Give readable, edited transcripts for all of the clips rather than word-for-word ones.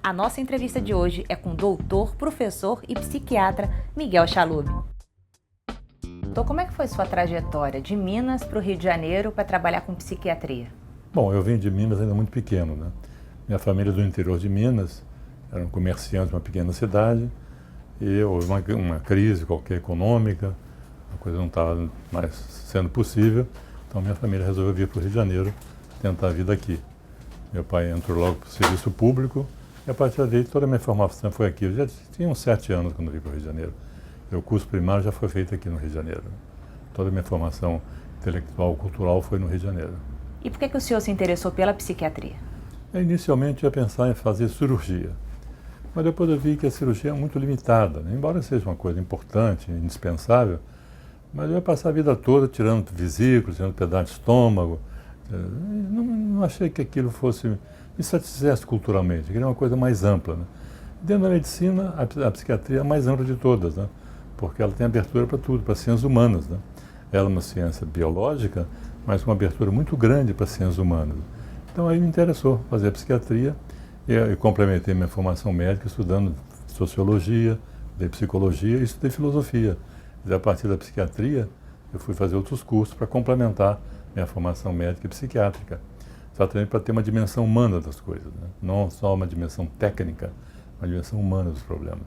A nossa entrevista de hoje é com o doutor, professor e psiquiatra Miguel Chalub. Então, como é que foi sua trajetória de Minas para o Rio de Janeiro para trabalhar com psiquiatria? Bom, eu vim de Minas ainda muito pequeno, né? Minha família é do interior de Minas, eram comerciantes de uma pequena cidade, e houve uma crise qualquer econômica, a coisa não estava mais sendo possível, então minha família resolveu vir para o Rio de Janeiro tentar a vida aqui. Meu pai entrou logo para o serviço público, e a partir daí toda a minha formação foi aqui. Eu já tinha uns 7 anos quando vim para o Rio de Janeiro. O curso primário já foi feito aqui no Rio de Janeiro. Toda a minha formação intelectual, cultural foi no Rio de Janeiro. E por que o senhor se interessou pela psiquiatria? Inicialmente eu ia pensar em fazer cirurgia, mas depois eu vi que a cirurgia é muito limitada, né? Embora seja uma coisa importante, indispensável, mas eu ia passar a vida toda tirando vesículas, tirando pedaço de estômago. Não achei que aquilo fosse me satisfizesse culturalmente, queria uma coisa mais ampla, né? Dentro da medicina, a psiquiatria é a mais ampla de todas, né? Porque ela tem abertura para tudo, para ciências humanas, né? Ela é uma ciência biológica, mas com uma abertura muito grande para ciências humanas. Então aí me interessou fazer a psiquiatria e complementei minha formação médica estudando sociologia, de psicologia e estudei filosofia. E a partir da psiquiatria eu fui fazer outros cursos para complementar minha formação médica e psiquiátrica. Exatamente para ter uma dimensão humana das coisas, né? Não só uma dimensão técnica, uma dimensão humana dos problemas.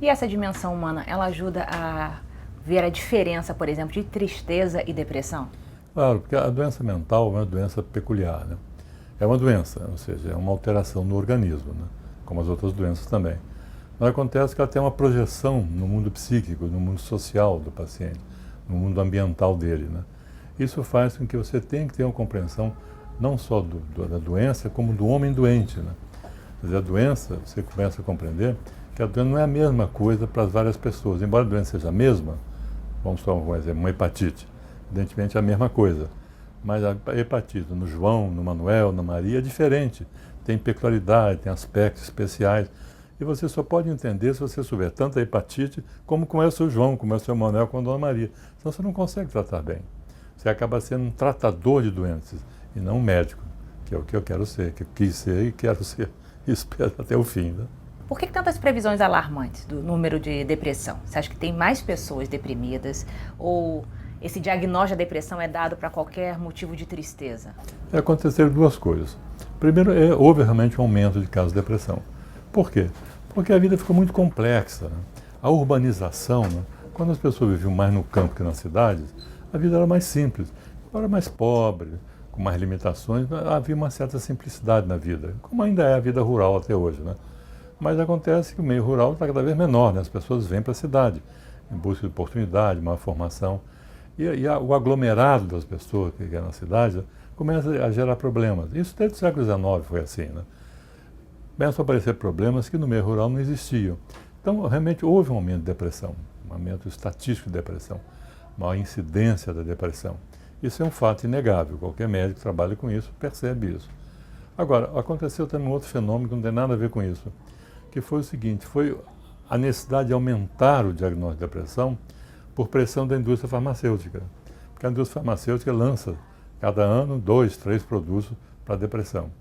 E essa dimensão humana, ela ajuda a ver a diferença, por exemplo, de tristeza e depressão? Claro, porque a doença mental é uma doença peculiar, né? É uma doença, ou seja, é uma alteração no organismo, né? Como as outras doenças também. Mas acontece que ela tem uma projeção no mundo psíquico, no mundo social do paciente, no mundo ambiental dele, né? Isso faz com que você tenha que ter uma compreensão não só da doença, como do homem doente, né? Quer dizer, a doença, você começa a compreender que a doença não é a mesma coisa para as várias pessoas. Embora a doença seja a mesma, vamos tomar um exemplo, uma hepatite, evidentemente é a mesma coisa. Mas a hepatite no João, no Manuel, na Maria é diferente. Tem peculiaridade, tem aspectos especiais. E você só pode entender se você souber tanto a hepatite como é o seu João, como é o seu Manuel, como a Dona Maria. Senão você não consegue tratar bem. Você acaba sendo um tratador de doenças e não um médico, que é o que eu quero ser, que eu quis ser e quero ser. E espero até o fim, né? Por que tantas previsões alarmantes do número de depressão? Você acha que tem mais pessoas deprimidas ou esse diagnóstico da depressão é dado para qualquer motivo de tristeza? Aconteceram duas coisas. Primeiro, houve realmente um aumento de casos de depressão. Por quê? Porque a vida ficou muito complexa, né? A urbanização, né? Quando as pessoas viviam mais no campo que nas cidades, a vida era mais simples, era mais pobre, com mais limitações, havia uma certa simplicidade na vida, como ainda é a vida rural até hoje, né? Mas acontece que o meio rural está cada vez menor, né? As pessoas vêm para a cidade em busca de oportunidade, uma formação. O aglomerado das pessoas que é na cidade começa a gerar problemas. Isso desde o século XIX foi assim, né? Começam a aparecer problemas que no meio rural não existiam. Então, realmente houve um aumento de depressão, um aumento estatístico de depressão, maior incidência da depressão. Isso é um fato inegável, qualquer médico que trabalha com isso percebe isso. Agora, aconteceu também um outro fenômeno que não tem nada a ver com isso, que foi o seguinte, foi a necessidade de aumentar o diagnóstico de depressão por pressão da indústria farmacêutica. Porque a indústria farmacêutica lança, cada ano, 2, 3 produtos para depressão.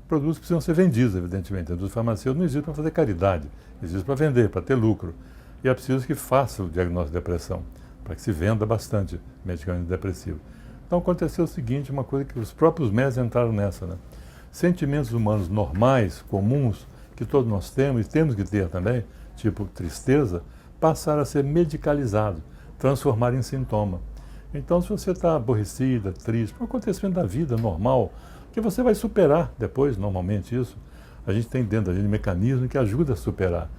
Produtos que precisam ser vendidos, evidentemente. A indústria farmacêutica não existe para fazer caridade, existe para vender, para ter lucro. E é preciso que faça o diagnóstico de depressão, para que se venda bastante medicamento depressivo. Então aconteceu o seguinte, uma coisa que os próprios médicos entraram nessa, né? Sentimentos humanos normais, comuns, que todos nós temos, e temos que ter também, tipo tristeza, passaram a ser medicalizados, transformar em sintoma. Então, se você está aborrecida, triste, um acontecimento da vida normal, que você vai superar depois, normalmente isso, a gente tem dentro da gente um mecanismo que ajuda a superar.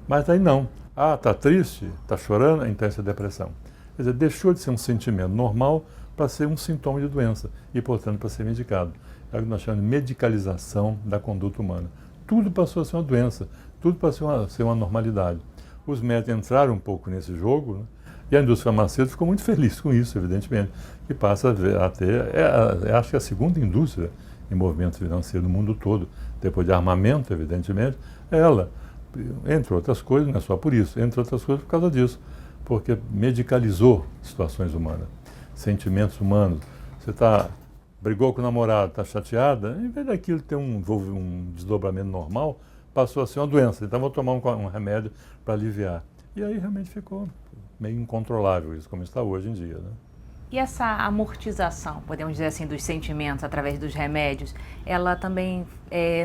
Mas aí não. Ah, está triste, está chorando, então isso é depressão. Quer dizer, deixou de ser um sentimento normal para ser um sintoma de doença e, portanto, para ser medicado. É o que nós chamamos de medicalização da conduta humana. Tudo passou a ser uma doença, tudo passou a ser uma normalidade. Os médicos entraram um pouco nesse jogo, né? E a indústria farmacêutica ficou muito feliz com isso, evidentemente, e passa a ter, acho que a segunda indústria em movimento financeiro no mundo todo, depois de armamento, evidentemente, é ela, entre outras coisas, não é só por isso, entre outras coisas por causa disso, porque medicalizou situações humanas, sentimentos humanos. Você brigou com o namorado, está chateada, em vez daquilo ter um desdobramento normal, passou a ser uma doença, então vou tomar um remédio para aliviar. E aí realmente ficou meio incontrolável isso, como está hoje em dia, né? E essa amortização, podemos dizer assim, dos sentimentos através dos remédios, ela também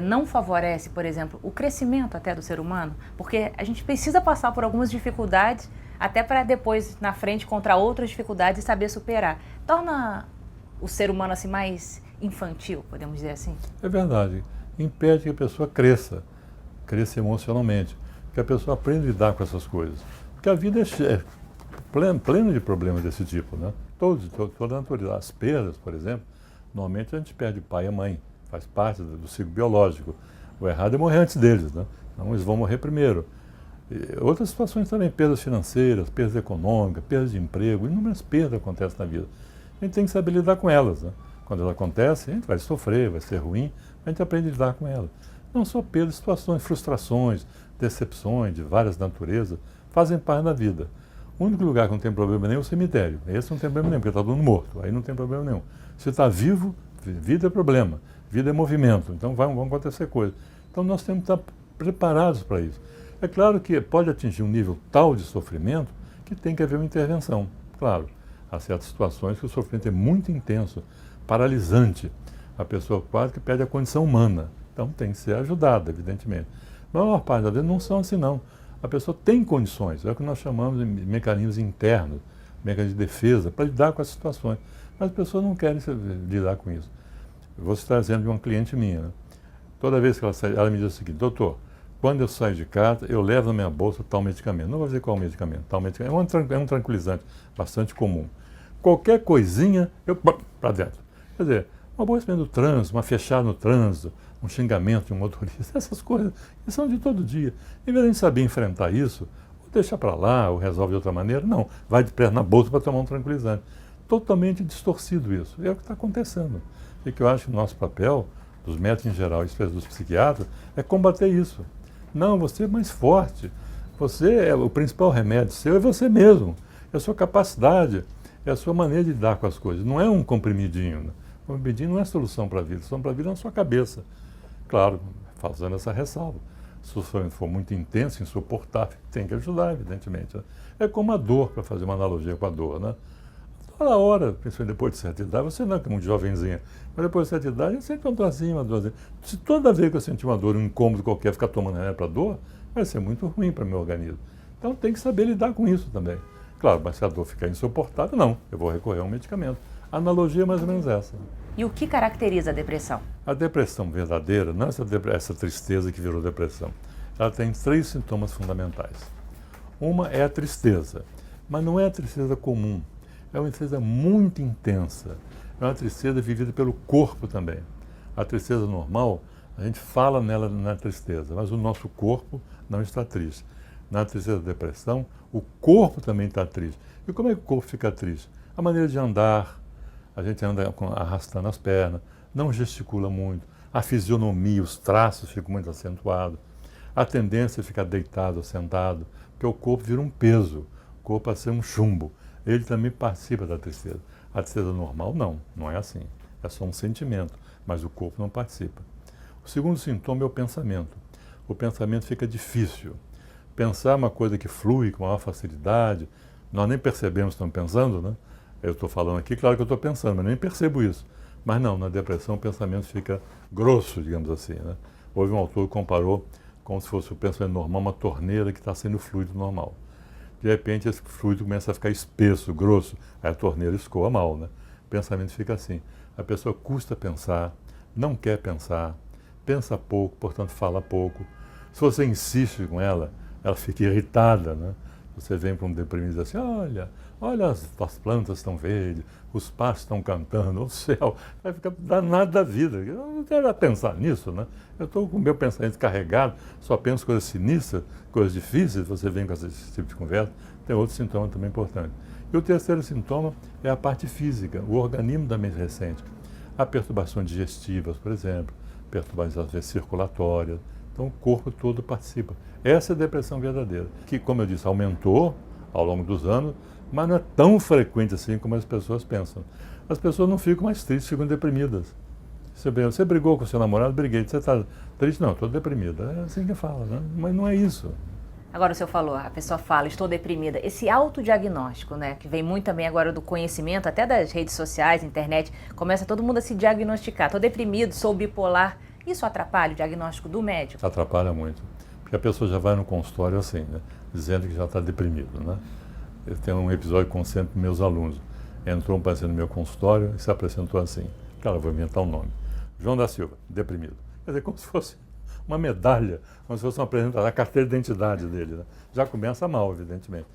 não favorece, por exemplo, o crescimento até do ser humano? Porque a gente precisa passar por algumas dificuldades até para depois, na frente, contra outras dificuldades e saber superar. Torna o ser humano assim mais infantil, podemos dizer assim? É verdade. Impede que a pessoa cresça emocionalmente, que a pessoa aprenda a lidar com essas coisas. Porque a vida é plena de problemas desse tipo, né? Toda a natureza. As perdas, por exemplo, normalmente a gente perde o pai e a mãe, faz parte do ciclo biológico. O errado é morrer antes deles, né? Então eles vão morrer primeiro. E outras situações também, perdas financeiras, perdas econômicas, perdas de emprego, inúmeras perdas acontecem na vida. A gente tem que saber lidar com elas, né? Quando ela acontece, a gente vai sofrer, vai ser ruim, mas a gente aprende a lidar com elas. Não só perdas, situações, frustrações, decepções de várias naturezas, fazem parte da vida. O único lugar que não tem problema nenhum é o cemitério. Esse não tem problema nenhum, porque está todo mundo morto. Aí não tem problema nenhum. Se está vivo, vida é problema. Vida é movimento. Então vão acontecer coisas. Então nós temos que estar preparados para isso. É claro que pode atingir um nível tal de sofrimento que tem que haver uma intervenção. Claro, há certas situações que o sofrimento é muito intenso, paralisante. A pessoa quase que perde a condição humana. Então tem que ser ajudada, evidentemente. Mas a maior parte das vezes não são assim, não. A pessoa tem condições, é o que nós chamamos de mecanismos internos, mecanismos de defesa, para lidar com as situações. Mas as pessoas não querem lidar com isso. Eu vou citar exemplo de uma cliente minha, né? Toda vez que ela sai, ela me diz o seguinte: doutor, quando eu saio de casa, eu levo na minha bolsa tal medicamento. Não vou dizer qual medicamento, tal medicamento. É um tranquilizante bastante comum. Qualquer coisinha, eu para dentro. Quer dizer, uma aborrecimento do trânsito, uma fechada no trânsito, um xingamento de um motorista, essas coisas que são de todo dia. Em vez de a gente saber enfrentar isso, ou deixa para lá, ou resolve de outra maneira, não, vai de perna na bolsa para tomar um tranquilizante. Totalmente distorcido isso. É o que está acontecendo. E que eu acho que o nosso papel, dos médicos em geral, e dos psiquiatras, é combater isso. Não, você é mais forte. O principal remédio seu é você mesmo. É a sua capacidade, é a sua maneira de lidar com as coisas. Não é um comprimidinho, né? O comprimidinho não é solução para a vida. A solução para a vida é na sua cabeça. Claro, fazendo essa ressalva. Se o sofrimento for muito intenso, insuportável, tem que ajudar, evidentemente, né? É como a dor, para fazer uma analogia com a dor, né? Toda hora, principalmente depois de certa idade, você não é muito jovenzinha, mas depois de certa idade, eu sempre uma dorzinha. Se toda vez que eu sentir uma dor, um incômodo qualquer, ficar tomando remédio para dor, vai ser muito ruim para o meu organismo. Então tem que saber lidar com isso também. Claro, mas se a dor ficar insuportável, não, eu vou recorrer a um medicamento. A analogia é mais ou menos essa. E o que caracteriza a depressão? A depressão verdadeira, não é essa tristeza que virou depressão. Ela tem 3 sintomas fundamentais. Uma é a tristeza, mas não é a tristeza comum. É uma tristeza muito intensa. É uma tristeza vivida pelo corpo também. A tristeza normal, a gente fala nela na tristeza, mas o nosso corpo não está triste. Na tristeza da depressão, o corpo também está triste. E como é que o corpo fica triste? A maneira de andar, a gente anda arrastando as pernas, não gesticula muito, a fisionomia, os traços ficam muito acentuados, a tendência é ficar deitado ou sentado, porque o corpo vira um peso, o corpo passa a ser um chumbo. Ele também participa da tristeza. A tristeza normal não é assim, é só um sentimento, mas o corpo não participa. O segundo sintoma é o pensamento. O pensamento fica difícil. Pensar é uma coisa que flui com maior facilidade, nós nem percebemos que estamos pensando, né? Eu estou falando aqui, claro que eu estou pensando, mas nem percebo isso. Mas não, na depressão o pensamento fica grosso, digamos assim, né? Houve um autor que comparou como se fosse o pensamento normal, uma torneira que está sendo fluido normal. De repente esse fluido começa a ficar espesso, grosso, aí a torneira escoa mal, né? O pensamento fica assim. A pessoa custa pensar, não quer pensar, pensa pouco, portanto fala pouco. Se você insiste com ela fica irritada, né? Você vem para um deprimido e diz assim, olha as plantas estão verdes, os pássaros estão cantando, o céu, vai ficar danado da vida. Eu não quero pensar nisso, né? Eu estou com o meu pensamento carregado, só penso coisas sinistras, coisas difíceis, você vem com esse tipo de conversa. Tem outro sintoma também importante. E o terceiro sintoma é a parte física, o organismo também recente. Há perturbações digestivas, por exemplo, perturbações às vezes circulatórias. Então o corpo todo participa. Essa é a depressão verdadeira, que, como eu disse, aumentou ao longo dos anos, mas não é tão frequente assim como as pessoas pensam. As pessoas não ficam mais tristes, ficam deprimidas. Você brigou com o seu namorado? Briguei. Você está triste? Não, estou deprimida. É assim que fala, né? Mas não é isso. Agora o senhor falou, a pessoa fala, estou deprimida. Esse autodiagnóstico, né, que vem muito também agora do conhecimento, até das redes sociais, internet, começa todo mundo a se diagnosticar. Estou deprimido, sou bipolar. Isso atrapalha o diagnóstico do médico? Atrapalha muito. Porque a pessoa já vai no consultório assim, né? Dizendo que já está deprimido, né? Eu tenho um episódio com sempre meus alunos. Entrou um paciente no meu consultório e se apresentou assim. Cara, eu vou inventar um nome. João da Silva, deprimido. Quer dizer, como se fosse uma medalha, como se fosse uma apresentação, a carteira de identidade dele. Né? Já começa mal, evidentemente.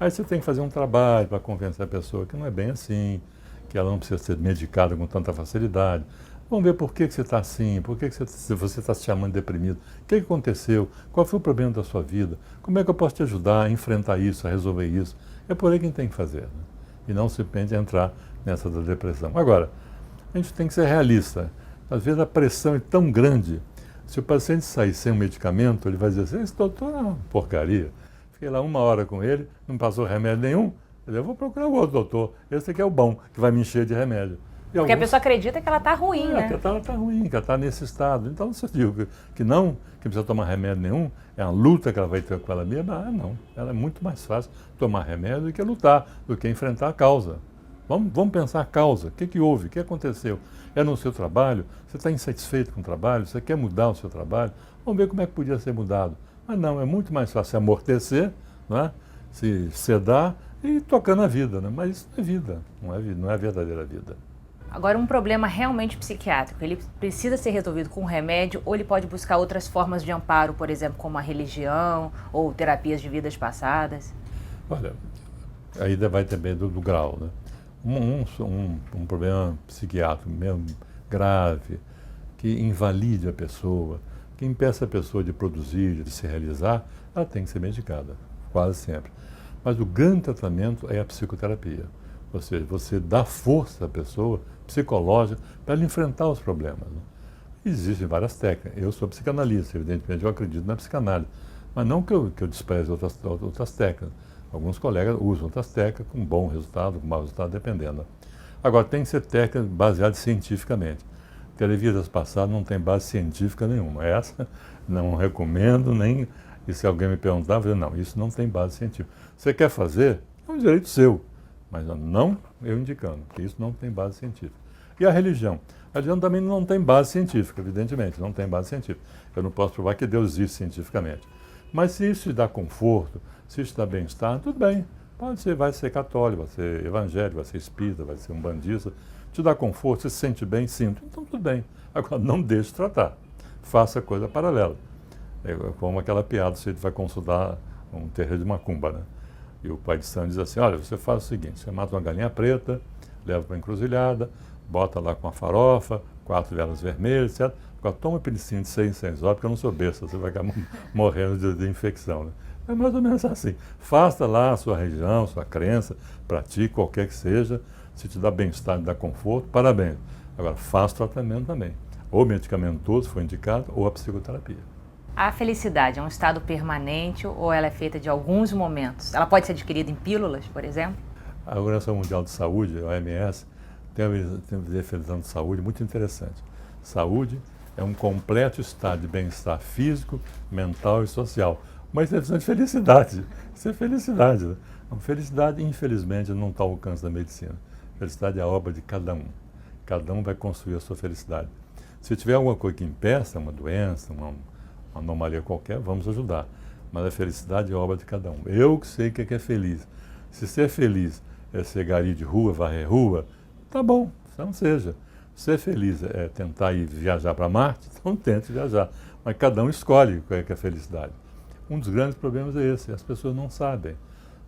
Aí você tem que fazer um trabalho para convencer a pessoa que não é bem assim, que ela não precisa ser medicada com tanta facilidade. Vamos ver por que você está assim, por que você está se chamando de deprimido, o que aconteceu, qual foi o problema da sua vida, como é que eu posso te ajudar a enfrentar isso, a resolver isso. É por aí que a gente tem que fazer, né? E não simplesmente entrar nessa da depressão. Agora, a gente tem que ser realista. Às vezes a pressão é tão grande, se o paciente sair sem um medicamento, ele vai dizer assim, esse doutor é uma porcaria. Fiquei lá 1 hora com ele, não passou remédio nenhum, eu vou procurar o outro doutor, esse aqui é o bom, que vai me encher de remédio. Porque a pessoa acredita que ela está ruim, né? Que ela está ruim, que ela está nesse estado. Então, se eu digo que não, que não precisa tomar remédio nenhum, é uma luta que ela vai ter com ela mesma, não. Ela é muito mais fácil tomar remédio do que lutar, do que enfrentar a causa. Vamos pensar a causa. O que houve? O que aconteceu? É no seu trabalho? Você está insatisfeito com o trabalho? Você quer mudar o seu trabalho? Vamos ver como é que podia ser mudado. Mas não, é muito mais fácil amortecer, não é? Se sedar e tocar na vida. Né? Mas isso não é vida, não é a verdadeira vida. Agora, um problema realmente psiquiátrico, ele precisa ser resolvido com remédio ou ele pode buscar outras formas de amparo, por exemplo, como a religião ou terapias de vidas passadas? Olha, aí vai também do grau, né? Um problema psiquiátrico mesmo grave, que invalide a pessoa, que impeça a pessoa de produzir, de se realizar, ela tem que ser medicada, quase sempre. Mas o grande tratamento é a psicoterapia. Ou seja, você dá força à pessoa psicológica para ela enfrentar os problemas. Né? Existem várias técnicas. Eu sou psicanalista, evidentemente eu acredito na psicanálise. Mas não que eu despreze outras técnicas. Alguns colegas usam outras técnicas com bom resultado, com mau resultado, dependendo. Agora, tem que ser técnica baseada cientificamente. Televidas passadas não tem base científica nenhuma. Essa não recomendo, nem... E se alguém me perguntar, eu vou dizer, não, isso não tem base científica. Você quer fazer? É um direito seu. Mas não eu indicando, porque isso não tem base científica. E a religião? A religião também não tem base científica, evidentemente, não tem base científica. Eu não posso provar que Deus existe cientificamente. Mas se isso te dá conforto, se isso te dá bem-estar, tudo bem. Pode ser, vai ser católico, vai ser evangélico, vai ser espírita, vai ser umbandista. Te dá conforto, você se sente bem, sinto. Então tudo bem. Agora não deixe de tratar. Faça coisa paralela. É como aquela piada, você vai consultar um terreiro de macumba, né? E o pai de santo diz assim, olha, você faz o seguinte, você mata uma galinha preta, leva para a encruzilhada, bota lá com a farofa, 4 velas vermelhas, etc. Agora toma penicilina de 6 em 6 horas, porque eu não sou besta, você vai acabar morrendo de infecção. Né? É mais ou menos assim. Faça lá a sua religião, sua crença, pratique qualquer que seja, se te dá bem-estar, te dá conforto, parabéns. Agora, faça tratamento também. Ou medicamentoso, se for indicado, ou a psicoterapia. A felicidade é um estado permanente ou ela é feita de alguns momentos? Ela pode ser adquirida em pílulas, por exemplo? A Organização Mundial de Saúde, a OMS, tem uma definição de saúde muito interessante. Saúde é um completo estado de bem-estar físico, mental e social. Uma definição de felicidade. Isso é felicidade. Né? A felicidade, infelizmente, não está ao alcance da medicina. Felicidade é a obra de cada um. Cada um vai construir a sua felicidade. Se tiver alguma coisa que impeça, uma doença, uma anomalia qualquer, vamos ajudar. Mas a felicidade é obra de cada um. Eu que sei o que é feliz. Se ser feliz é ser gari de rua, varrer rua, tá bom, então seja. Ser feliz é tentar ir viajar para Marte, então tente viajar. Mas cada um escolhe o que é a felicidade. Um dos grandes problemas é esse, as pessoas não sabem.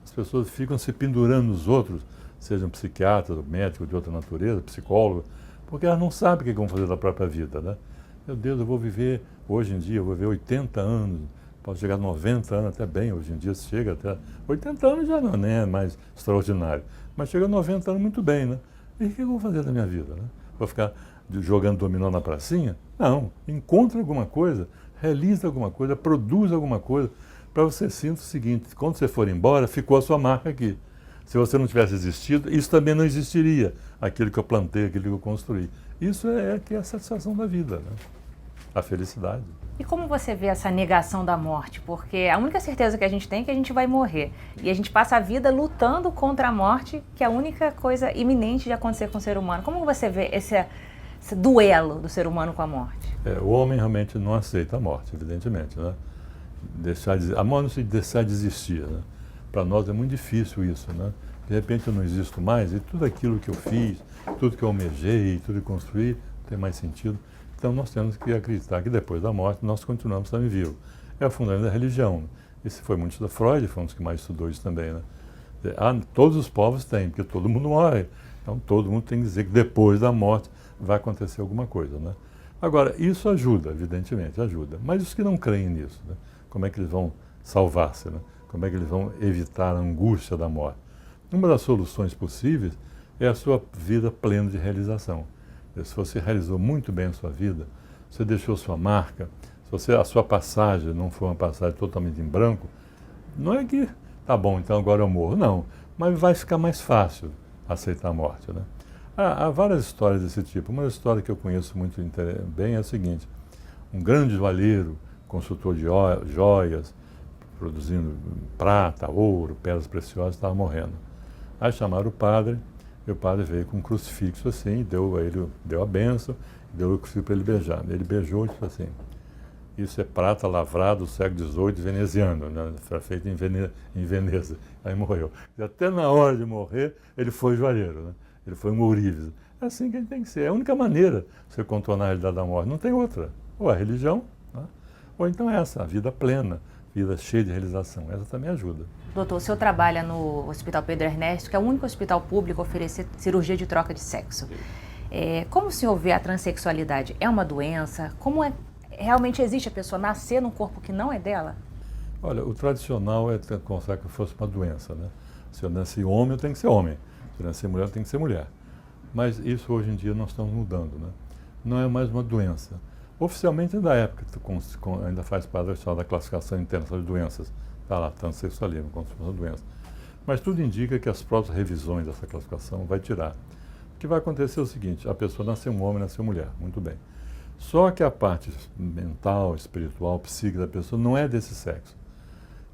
As pessoas ficam se pendurando nos outros, sejam psiquiatras, médicos de outra natureza, psicólogos, porque elas não sabem o que vão fazer da própria vida, né? Meu Deus, eu vou viver, hoje em dia, eu vou viver 80 anos, posso chegar a 90 anos até bem, hoje em dia se chega até... 80 anos já não é mais extraordinário, mas chega a 90 anos muito bem, né? E o que eu vou fazer da minha vida, né? Vou ficar jogando dominó na pracinha? Não, encontre alguma coisa, realize alguma coisa, produza alguma coisa, para você sentir o seguinte, quando você for embora, ficou a sua marca aqui. Se você não tivesse existido, isso também não existiria, aquilo que eu plantei, aquilo que eu construí. Isso é que é a satisfação da vida, né? A felicidade. E como você vê essa negação da morte? Porque a única certeza que a gente tem é que a gente vai morrer. E a gente passa a vida lutando contra a morte, que é a única coisa iminente de acontecer com o ser humano. Como você vê esse duelo do ser humano com a morte? O homem realmente não aceita a morte, evidentemente, né? A morte não se deixar de existir, né? Para nós é muito difícil isso, né? De repente eu não existo mais e tudo aquilo que eu fiz, tudo que eu almejei, tudo que construí, não tem mais sentido. Então nós temos que acreditar que depois da morte nós continuamos também vivos. É o fundamento da religião. Esse foi muito da Freud, foi um dos que mais estudou isso também, né? Todos os povos têm, porque todo mundo morre. Então todo mundo tem que dizer que depois da morte vai acontecer alguma coisa, né? Agora, isso ajuda, evidentemente, ajuda. Mas os que não creem nisso, né? Como é que eles vão salvar-se, né? Como é que eles vão evitar a angústia da morte? Uma das soluções possíveis é a sua vida plena de realização. Se você realizou muito bem a sua vida, você deixou sua marca, se a sua passagem não foi uma passagem totalmente em branco, não é que, tá bom, então agora eu morro, não. Mas vai ficar mais fácil aceitar a morte, né? Há várias histórias desse tipo. Uma história que eu conheço muito bem é a seguinte: um grande joalheiro, construtor de joias, produzindo prata, ouro, pedras preciosas, estava morrendo. Aí chamaram o padre, e o padre veio com um crucifixo assim, deu a bênção, deu o crucifixo para ele beijar. Ele beijou e disse assim: isso é prata lavrado do século XVIII veneziano, né? Foi feito em Veneza. Aí morreu. E até na hora de morrer, ele foi joalheiro, né? Ele foi um ourives. É assim que a gente tem que ser. É a única maneira de você contornar a realidade da morte. Não tem outra. Ou a religião, né? Ou então essa, a vida plena, vida cheia de realização. Essa também ajuda. Doutor, o senhor trabalha no Hospital Pedro Ernesto, que é o único hospital público a oferecer cirurgia de troca de sexo. Como o senhor vê a transexualidade? É uma doença? Realmente existe a pessoa nascer num corpo que não é dela? Olha, o tradicional é considerar que fosse uma doença, né? Se eu nasci homem, eu tenho que ser homem. Se eu nasci mulher, eu tenho que ser mulher. Mas isso hoje em dia nós estamos mudando, né? Não é mais uma doença. Oficialmente, da época, ainda faz parte da classificação internacional de doenças. Está lá, transexualismo, como se fosse uma doença. Mas tudo indica que as próximas revisões dessa classificação vai tirar. O que vai acontecer é o seguinte: a pessoa nasceu um homem, nasceu mulher, muito bem. Só que a parte mental, espiritual, psíquica da pessoa não é desse sexo.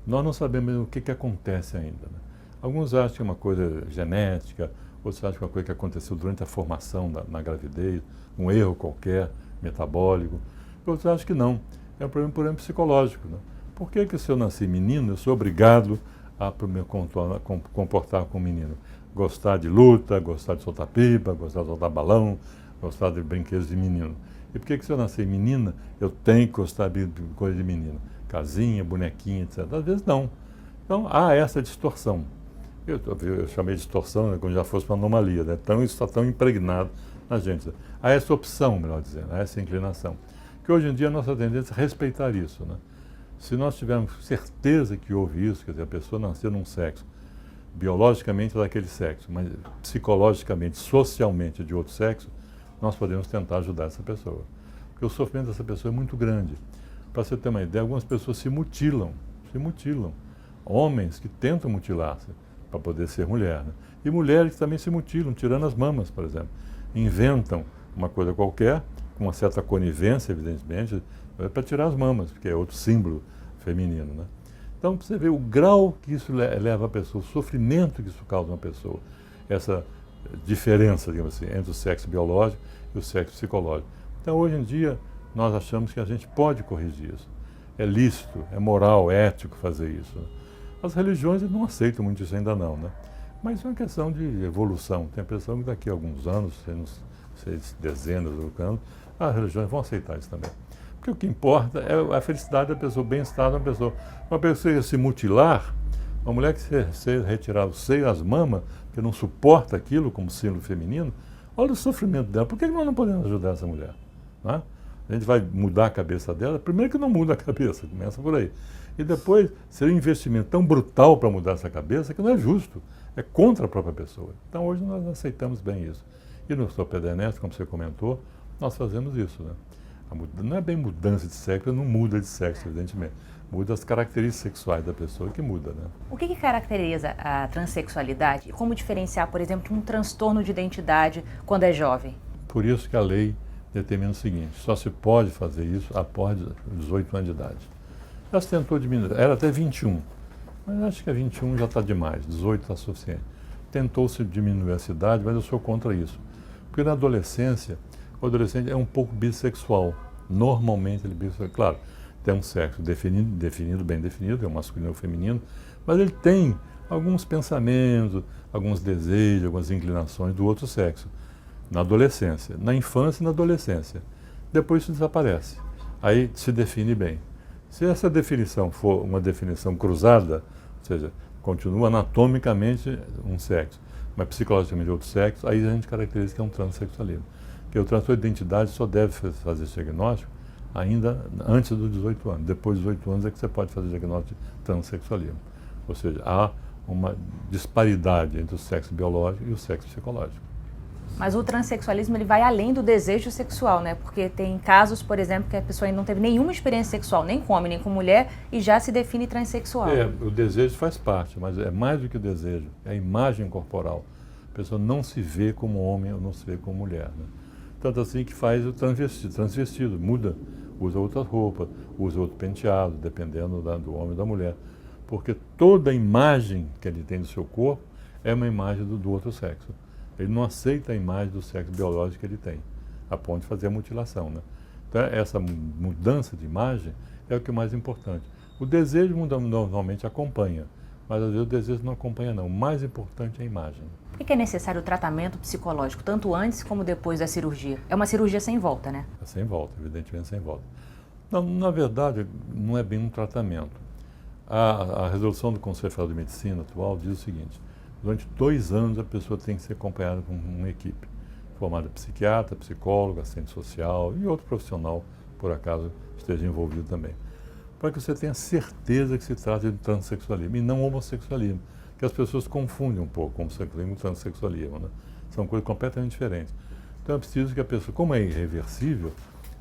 Nós não sabemos o que acontece ainda, né? Alguns acham que é uma coisa genética, outros acham que é uma coisa que aconteceu durante a formação na gravidez, um erro qualquer, metabólico. Outros acham que não. É um problema, por exemplo, psicológico, né? Por que se eu nasci menino, eu sou obrigado a me comportar como menino? Gostar de luta, gostar de soltar pipa, gostar de soltar balão, gostar de brinquedos de menino. E por que se eu nasci menina, eu tenho que gostar de coisa de menino? Casinha, bonequinha, etc. Às vezes não. Então há essa distorção. Eu chamei de distorção, né, como já fosse uma anomalia, né? Então isso está tão impregnado na gente. Há essa opção, melhor dizendo, há essa inclinação. Que hoje em dia a nossa tendência é respeitar isso, né? Se nós tivermos certeza que houve isso, quer dizer, a pessoa nasceu num sexo, biologicamente é daquele sexo, mas psicologicamente, socialmente é de outro sexo, nós podemos tentar ajudar essa pessoa. Porque o sofrimento dessa pessoa é muito grande. Para você ter uma ideia, algumas pessoas se mutilam. Homens que tentam mutilar-se para poder ser mulher, né? E mulheres que também se mutilam, tirando as mamas, por exemplo. Inventam uma coisa qualquer, com uma certa conivência, evidentemente, para tirar as mamas, porque é outro símbolo feminino, né? Então, você vê o grau que isso leva a pessoa, o sofrimento que isso causa uma pessoa, essa diferença, digamos assim, entre o sexo biológico e o sexo psicológico. Então, hoje em dia, nós achamos que a gente pode corrigir isso. É lícito, é moral, é ético fazer isso, né? As religiões não aceitam muito isso ainda não, né? Mas é uma questão de evolução. Tem a impressão que daqui a alguns anos, dezenas de anos, as religiões vão aceitar isso também. Porque o que importa é a felicidade da pessoa, o bem-estar da pessoa. Uma pessoa que se mutilar, uma mulher que se retirar o seio, as mamas, que não suporta aquilo como símbolo feminino, olha o sofrimento dela. Por que nós não podemos ajudar essa mulher? Né? A gente vai mudar a cabeça dela? Primeiro que não muda a cabeça, começa por aí. E depois, seria um investimento tão brutal para mudar essa cabeça que não é justo, é contra a própria pessoa. Então hoje nós aceitamos bem isso. E no Hospital Pedro Ernesto, como você comentou, nós fazemos isso, né? Não é bem mudança de sexo, não muda de sexo, evidentemente. Muda as características sexuais da pessoa que muda, né? O que caracteriza a transexualidade? E como diferenciar, por exemplo, um transtorno de identidade quando é jovem? Por isso que a lei determina o seguinte, só se pode fazer isso após 18 anos de idade. Já se tentou diminuir, era até 21, mas acho que a 21 já está demais, 18 está suficiente. Tentou-se diminuir essa idade, mas eu sou contra isso. Porque na adolescência, o adolescente é um pouco bissexual. Normalmente ele é bissexual. Claro, tem um sexo definido, bem definido, é o masculino e o feminino, mas ele tem alguns pensamentos, alguns desejos, algumas inclinações do outro sexo. Na adolescência, na infância e na adolescência. Depois isso desaparece. Aí se define bem. Se essa definição for uma definição cruzada, ou seja, continua anatomicamente um sexo, mas psicologicamente outro sexo, aí a gente caracteriza que é um transexualismo. Porque o transtorno de identidade só deve fazer esse diagnóstico ainda antes dos 18 anos. Depois dos 18 anos é que você pode fazer o diagnóstico de transexualismo. Ou seja, há uma disparidade entre o sexo biológico e o sexo psicológico. Mas o transexualismo ele vai além do desejo sexual, né? Porque tem casos, por exemplo, que a pessoa não teve nenhuma experiência sexual, nem com homem, nem com mulher, e já se define transexual. O desejo faz parte, mas é mais do que o desejo, é a imagem corporal. A pessoa não se vê como homem ou não se vê como mulher, né? Tanto assim que faz o transvestido, muda, usa outras roupas, usa outro penteado, dependendo do homem ou da mulher. Porque toda a imagem que ele tem do seu corpo é uma imagem do outro sexo. Ele não aceita a imagem do sexo biológico que ele tem, a ponto de fazer a mutilação, né? Então, essa mudança de imagem é o que é mais importante. O desejo normalmente acompanha, mas às vezes o desejo não acompanha não. O mais importante é a imagem. Por que é necessário o tratamento psicológico, tanto antes como depois da cirurgia? É uma cirurgia sem volta, né? É sem volta, evidentemente sem volta. Não, na verdade, não é bem um tratamento. A resolução do Conselho Federal de Medicina atual diz o seguinte: durante 2 anos a pessoa tem que ser acompanhada por uma equipe, formada psiquiatra, psicólogo, assistente social e outro profissional, por acaso, esteja envolvido também. Para que você tenha certeza que se trata de transexualismo e não homossexualismo, que as pessoas confundem um pouco homossexualismo e transexualismo, né? São coisas completamente diferentes. Então é preciso que a pessoa, como é irreversível,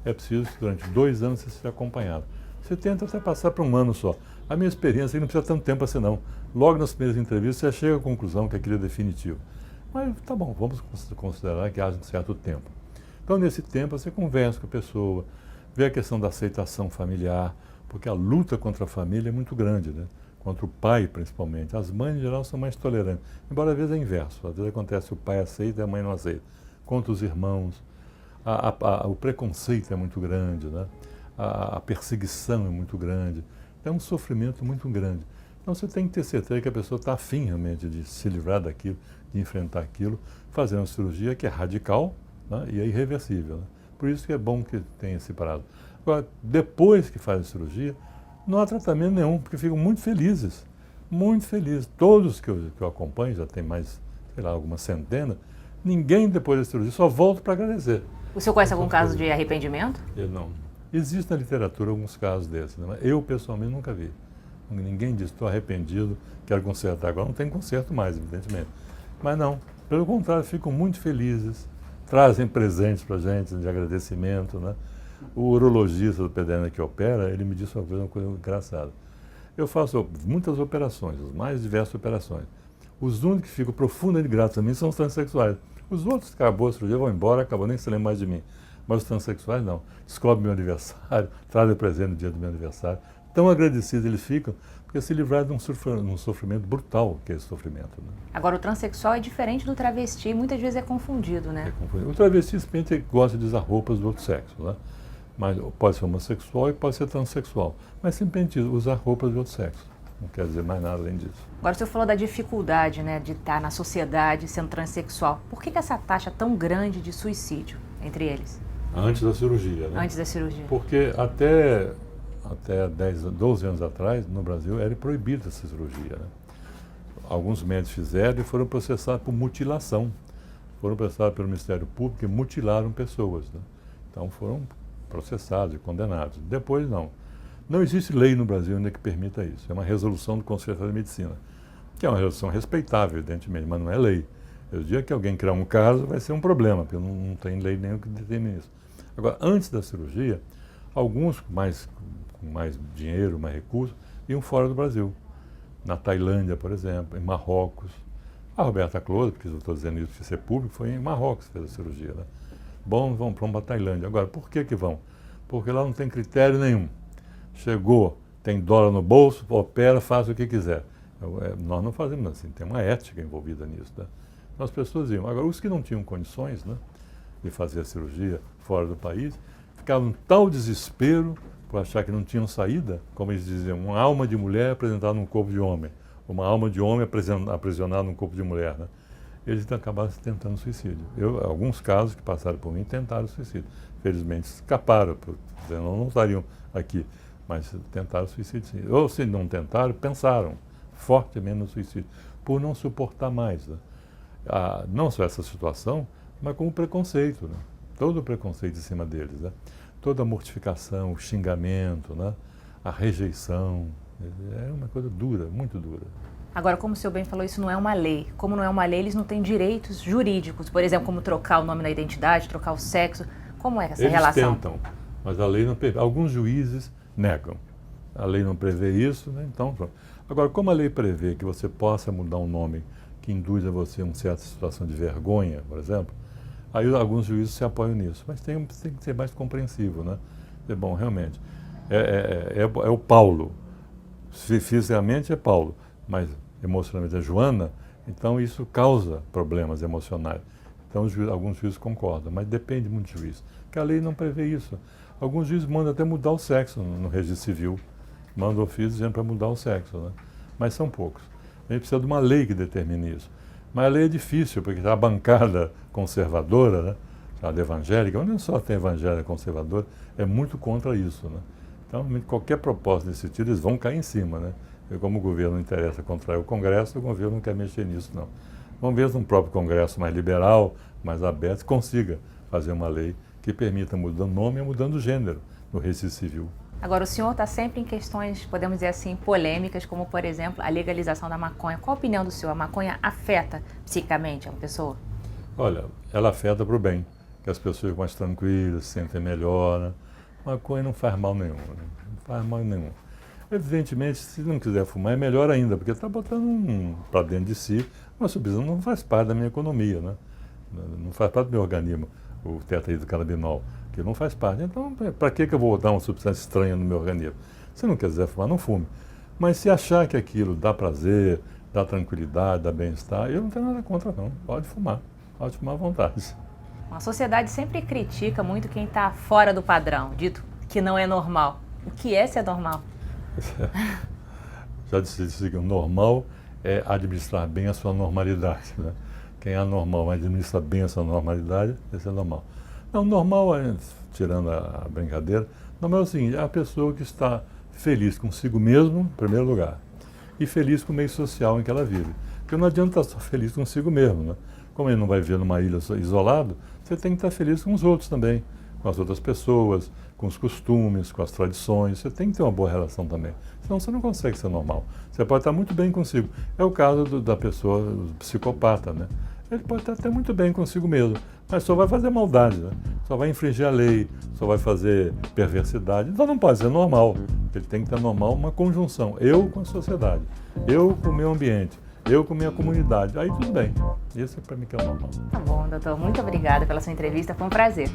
é preciso que durante 2 anos você seja acompanhado. Você tenta até passar para 1 ano só. A minha experiência é que não precisa tanto tempo assim não. Logo nas primeiras entrevistas você chega à conclusão que aquilo é definitivo. Mas tá bom, vamos considerar que haja um certo tempo. Então nesse tempo você conversa com a pessoa, vê a questão da aceitação familiar, porque a luta contra a família é muito grande, né? Contra o pai principalmente. As mães em geral são mais tolerantes, embora às vezes é inverso. Às vezes acontece o pai aceita e a mãe não aceita. Contra os irmãos, o preconceito é muito grande, né? A perseguição é muito grande. É um sofrimento muito grande. Então você tem que ter certeza que a pessoa está afim realmente de se livrar daquilo, de enfrentar aquilo, fazendo uma cirurgia que é radical, né, e é irreversível, né? Por isso que é bom que tenha esse parado. Agora, depois que faz a cirurgia, não há tratamento nenhum, porque ficam muito felizes. Muito felizes. Todos que eu acompanho, já tem mais, sei lá, algumas centenas, ninguém depois da cirurgia só volta para agradecer. O senhor conhece algum caso de arrependimento? Eu não. Existe na literatura alguns casos desses, né? Eu pessoalmente nunca vi. Ninguém diz, estou arrependido, quero consertar. Agora não tem conserto mais, evidentemente. Mas não, pelo contrário, ficam muito felizes, trazem presentes para a gente de agradecimento, né? O urologista do pediatra que opera, ele me disse uma coisa engraçada. Eu faço muitas operações, as mais diversas operações. Os únicos que ficam profundamente gratos a mim são os transexuais. Os outros, acabou a cirurgia, vão embora, acabou, nem se lembra mais de mim. Mas os transexuais não. Descobrem meu aniversário, trazem presente no dia do meu aniversário. Tão agradecidos eles ficam, porque se livraram de um sofrimento brutal, que é esse sofrimento, né? Agora, o transexual é diferente do travesti, muitas vezes é confundido, né? É confundido. O travesti simplesmente gosta de usar roupas do outro sexo, né? Mas pode ser homossexual e pode ser transexual. Mas simplesmente usar roupas do outro sexo. Não quer dizer mais nada além disso. Agora, o senhor falou da dificuldade, né, de estar na sociedade sendo transexual. Por que essa taxa tão grande de suicídio entre eles? Antes da cirurgia, né? Antes da cirurgia. Porque até 12 anos atrás, no Brasil, era proibida essa cirurgia, né? Alguns médicos fizeram e foram processados por mutilação. Foram processados pelo Ministério Público e mutilaram pessoas, né? Então foram processados e condenados. Depois não. Não existe lei no Brasil ainda que permita isso. É uma resolução do Conselho Federal de Medicina, que é uma resolução respeitável, evidentemente, mas não é lei. O dia que alguém criar um caso vai ser um problema, porque não tem lei nenhuma que determine isso. Agora, antes da cirurgia, alguns com mais dinheiro, mais recursos, iam fora do Brasil. Na Tailândia, por exemplo, em Marrocos. A Roberta Close, porque eu estou dizendo isso para ser público, foi em Marrocos que fez a cirurgia, né? Bom, vão para a Tailândia. Agora, por que vão? Porque lá não tem critério nenhum. Chegou, tem dólar no bolso, opera, faz o que quiser. Nós não fazemos assim, tem uma ética envolvida nisso. Né? Então as pessoas iam. Agora, os que não tinham condições, né, de fazer a cirurgia fora do país, ficavam em tal desespero por achar que não tinham saída, como eles diziam, uma alma de mulher apresentada num corpo de homem, uma alma de homem aprisionada num corpo de mulher. Né? Eles acabaram tentando suicídio. Alguns casos que passaram por mim tentaram suicídio. Felizmente escaparam, não estariam aqui, mas tentaram suicídio sim. Ou se não tentaram, pensaram fortemente no suicídio, por não suportar mais. Né? Não só essa situação, mas como o preconceito. Né? Todo o preconceito em cima deles. Né? Toda a mortificação, o xingamento, né? A rejeição. É uma coisa dura, muito dura. Agora, como o senhor bem falou, isso não é uma lei. Como não é uma lei, eles não têm direitos jurídicos. Por exemplo, como trocar o nome na identidade, trocar o sexo. Como é essa relação? Eles tentam, mas a lei não prevê. Alguns juízes negam. A lei não prevê isso, né? Então pronto. Agora, como a lei prevê que você possa mudar um nome que induz a você uma certa situação de vergonha, por exemplo, aí alguns juízes se apoiam nisso. Mas tem que ser mais compreensivo, né? Bom, realmente, é o Paulo. Fisicamente é Paulo, mas emocionalmente é Joana, então isso causa problemas emocionais. Então alguns juízes concordam, mas depende muito do juiz, porque a lei não prevê isso. Alguns juízes mandam até mudar o sexo no registro civil, mandam ofício dizendo para mudar o sexo, né? Mas são poucos. A gente precisa de uma lei que determine isso. Mas a lei é difícil, porque a bancada conservadora, né, a evangélica, onde só tem evangélica conservadora, é muito contra isso, né? Então, qualquer proposta desse sentido, eles vão cair em cima, né? E como o governo não interessa contrair o Congresso, o governo não quer mexer nisso, não. Vamos ver se um próprio Congresso mais liberal, mais aberto, consiga fazer uma lei que permita mudando nome e mudando gênero no registro civil. Agora, o senhor está sempre em questões, podemos dizer assim, polêmicas, como, por exemplo, a legalização da maconha. Qual a opinião do senhor? A maconha afeta psicicamente a uma pessoa? Olha, ela afeta para o bem, que as pessoas ficam mais tranquilas, se sentem melhor, né? Maconha não faz mal nenhum, né? Não faz mal nenhum. Evidentemente, se não quiser fumar, é melhor ainda, porque está botando para dentro de si uma substância que não faz parte da minha economia, né? Não faz parte do meu organismo, o tetraidrocannabinol, que não faz parte. Então, para que eu vou botar uma substância estranha no meu organismo? Se não quiser fumar, não fume. Mas se achar que aquilo dá prazer, dá tranquilidade, dá bem-estar, eu não tenho nada contra, não. Pode fumar à vontade. A sociedade sempre critica muito quem está fora do padrão, dito que não é normal. O que é ser normal? Já disse que o normal é administrar bem a sua normalidade. Né? Quem é anormal, mas administra bem a sua normalidade, esse é normal. Não, normal, tirando a brincadeira, normal é o seguinte, é a pessoa que está feliz consigo mesmo, em primeiro lugar, e feliz com o meio social em que ela vive. Porque não adianta estar só feliz consigo mesmo. Né? Como ele não vai viver numa ilha isolado, você tem que estar feliz com os outros também, com as outras pessoas, com os costumes, com as tradições. Você tem que ter uma boa relação também. Senão você não consegue ser normal. Você pode estar muito bem consigo. É o caso da pessoa, do psicopata, né? Ele pode estar até muito bem consigo mesmo, mas só vai fazer maldade, né? Só vai infringir a lei, só vai fazer perversidade. Então não pode ser normal. Ele tem que ter normal uma conjunção. Eu com a sociedade, eu com o meio ambiente, eu com a minha comunidade. Aí tudo bem. Isso para mim que é o normal. Tá bom, doutor. Muito obrigada pela sua entrevista. Foi um prazer.